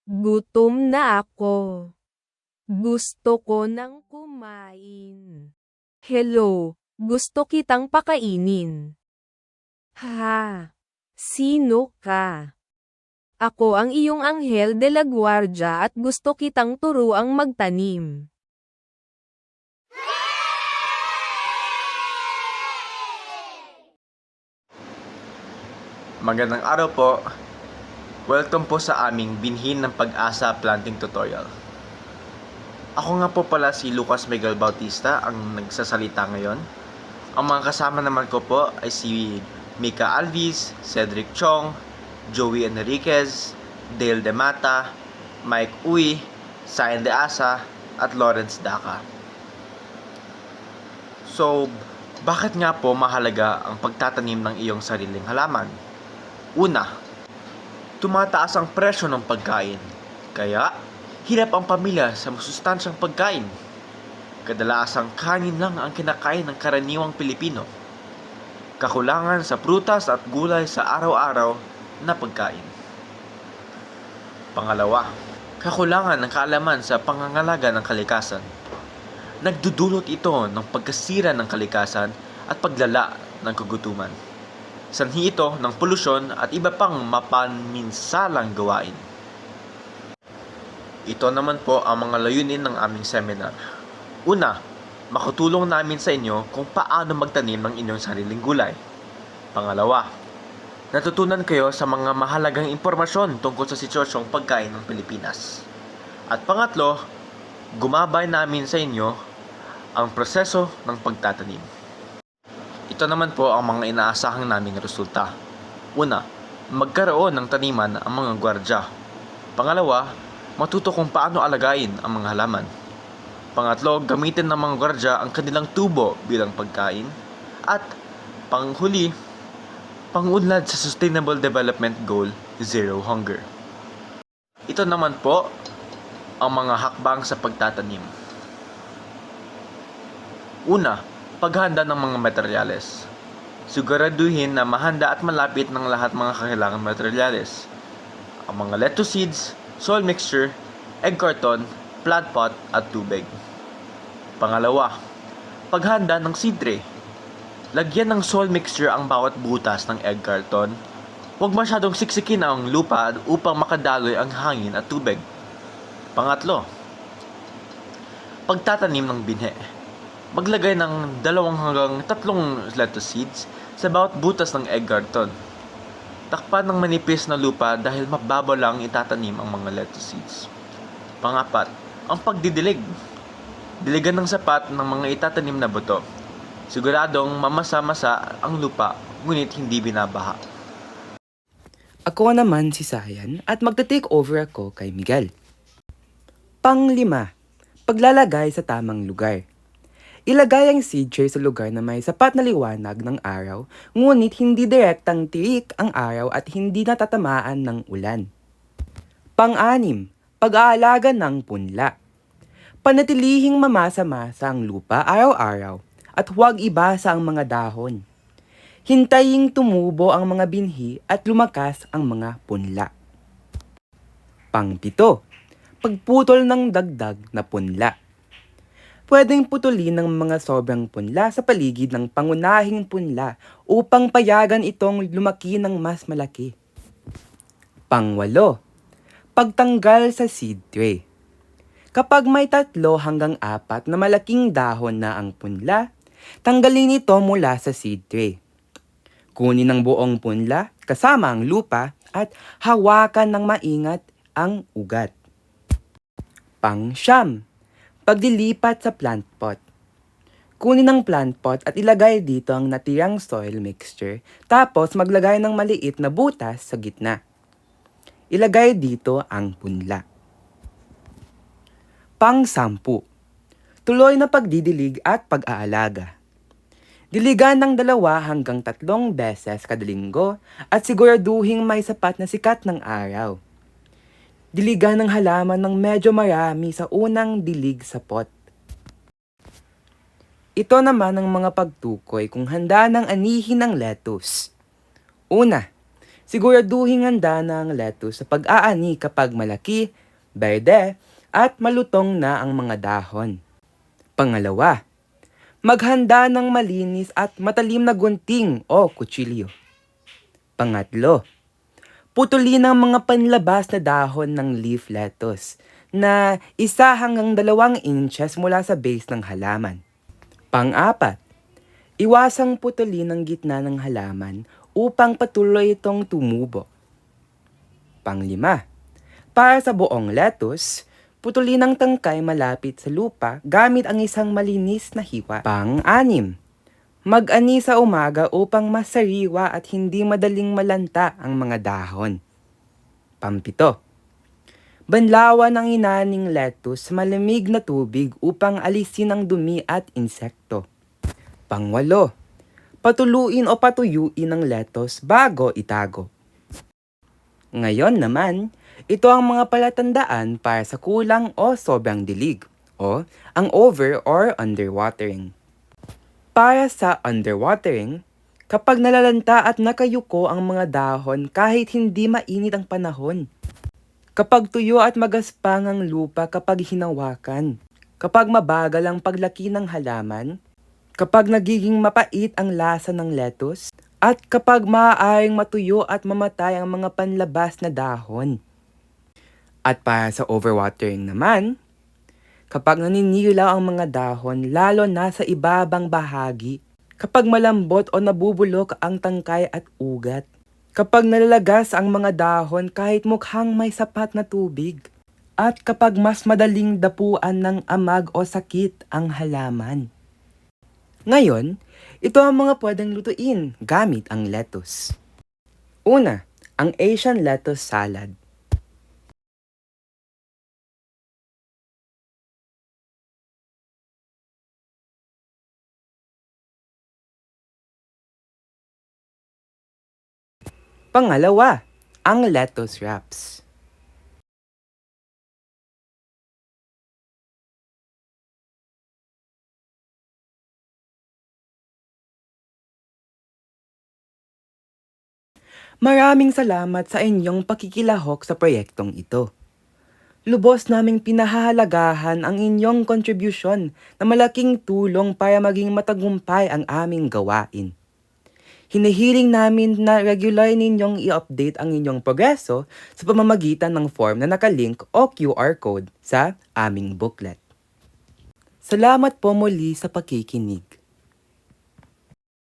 Gutom na ako. Gusto ko nang kumain. Hello, gusto kitang pakainin. Ha? Sino ka? Ako ang iyong Anghel de la Guardia at gusto kitang turuang magtanim. Magandang araw po. Welcome po sa aming Binhin ng Pag-asa Planting Tutorial. Ako nga po pala si Lucas Miguel Bautista ang nagsasalita ngayon. Ang mga kasama naman ko po ay si Mika Alvis, Cedric Chong, Joey Enriquez, Dale De Mata, Mike Uy, Sayan De Asa, at Lawrence Daca. So, bakit nga po mahalaga ang pagtatanim ng iyong sariling halaman? Una, tumataas ang presyo ng pagkain, kaya hirap ang pamilya sa masustansyang pagkain. Kadalasang kanin lang ang kinakain ng karaniwang Pilipino. Kakulangan sa prutas at gulay sa araw-araw na pagkain. Pangalawa, kakulangan ng kaalaman sa pangangalaga ng kalikasan. Nagdudulot ito ng pagkasira ng kalikasan at paglala ng kagutuman. Sanhi ito ng polusyon at iba pang mapaminsalang gawain. Ito naman po ang mga layunin ng aming seminar. Una, makatulong namin sa inyo kung paano magtanim ng inyong sariling gulay. Pangalawa, natutunan kayo sa mga mahalagang impormasyon tungkol sa sitwasyong pagkain ng Pilipinas. At pangatlo, gumabay namin sa inyo ang proseso ng pagtatanim. Ito naman po ang mga inaasahang naming resulta. Una, magkaroon ng taniman ang mga gwardya. Pangalawa, matuto kung paano alagain ang mga halaman. Pangatlo, gamitin ng mga gwardya ang kanilang tubo bilang pagkain. At panghuli, pangunlad sa Sustainable Development Goal, Zero Hunger. Ito naman po ang mga hakbang sa pagtatanim. Una, paghanda ng mga materyales. Siguraduhin na mahanda at malapit ng lahat mga kailangang materyales. Ang mga lettuce seeds, soil mixture, egg carton, plant pot at tubig. Pangalawa, paghanda ng seed tray. Lagyan ng soil mixture ang bawat butas ng egg carton. Huwag masyadong siksikin ang lupa upang makadaloy ang hangin at tubig. Pangatlo, pagtatanim ng binhe. Maglagay ng 2 hanggang 3 lettuce seeds sa bawat butas ng egg carton. Takpan ng manipis na lupa dahil mababaw lang itatanim ang mga lettuce seeds. Pangapat, ang pagdidilig. Diligan ng sapat ng mga itatanim na buto. Siguradong mamasa-masa ang lupa, ngunit hindi binabaha. Ako naman si Sayan at magta-take over ako kay Miguel. Pang-5, paglalagay sa tamang lugar. Ilagay ang seed tray sa lugar na may sapat na liwanag ng araw, ngunit hindi direktang tirik ang araw at hindi natatamaan ng ulan. Pang-6, pag-aalaga ng punla. Panatilihing mamasa-masa ang lupa araw-araw at huwag ibasa ang mga dahon. Hintaying tumubo ang mga binhi at lumakas ang mga punla. Pang-7, pagputol ng dagdag na punla. Pwedeng putulin ng mga sobrang punla sa paligid ng pangunahing punla upang payagan itong lumaki ng mas malaki. Pang-8, pagtanggal sa seed tray. Kapag may 3 hanggang 4 na malaking dahon na ang punla, tanggalin ito mula sa seed tray. Kunin ang buong punla kasama ang lupa at hawakan ng maingat ang ugat. Pang-9, pagdilipat sa plant pot. Kunin ang plant pot at ilagay dito ang natirang soil mixture, tapos maglagay ng maliit na butas sa gitna. Ilagay dito ang punla. Pang-10, tuloy na pagdidilig at pag-aalaga. Diligan ng 2 hanggang 3 beses kada linggo at siguraduhing may sapat na sikat ng araw. Diligan ng halaman ng medyo marami sa unang dilig sa pot. Ito naman ang mga pagtukoy kung handa ng anihin ng lettuce. Una, Siguraduhin handa na ang lettuce sa pag-aani kapag malaki, berde, at malutong na ang mga dahon. Pangalawa, maghanda ng malinis at matalim na gunting o kutsilyo. Pangatlo, putulin ang mga panlabas na dahon ng leaf lettuce na 1 hanggang 2 inches mula sa base ng halaman. Pang-apat, iwasang putulin ang gitna ng halaman upang patuloy itong tumubo. Pang-5, para sa buong lettuce, putulin ang tangkay malapit sa lupa gamit ang isang malinis na hiwa. Pang-6, mag-ani sa umaga upang mas sariwa at hindi madaling malanta ang mga dahon. Pang-7, banlawan ang inaning lettuce sa malamig na tubig upang alisin ang dumi at insekto. Pang-8, patuluin o patuyuin ang lettuce bago itago. Ngayon naman, ito ang mga palatandaan para sa kulang o sobrang dilig o ang over or underwatering. Para sa underwatering, kapag nalalanta at nakayuko ang mga dahon kahit hindi mainit ang panahon. Kapag tuyo at magaspang ang lupa kapag hinawakan. Kapag mabagal ang paglaki ng halaman. Kapag nagiging mapait ang lasa ng lettuce. At kapag maaaring matuyo at mamatay ang mga panlabas na dahon. At para sa overwatering naman, kapag naninilaw ang mga dahon lalo na sa ibabang bahagi, kapag malambot o nabubulok ang tangkay at ugat, kapag nalalagas ang mga dahon kahit mukhang may sapat na tubig, at kapag mas madaling dapuan ng amag o sakit ang halaman. Ngayon, ito ang mga pwedeng lutuin gamit ang lettuce. Una, ang Asian lettuce salad. Pangalawa, ang lettuce wraps. Maraming salamat sa inyong pakikilahok sa proyektong ito. Lubos naming pinahahalagahan ang inyong kontribusyon na malaking tulong para maging matagumpay ang aming gawain. Hinihiling namin na regular ninyong i-update ang inyong progreso sa pamamagitan ng form na nakalink o QR code sa aming booklet. Salamat po muli sa pakikinig.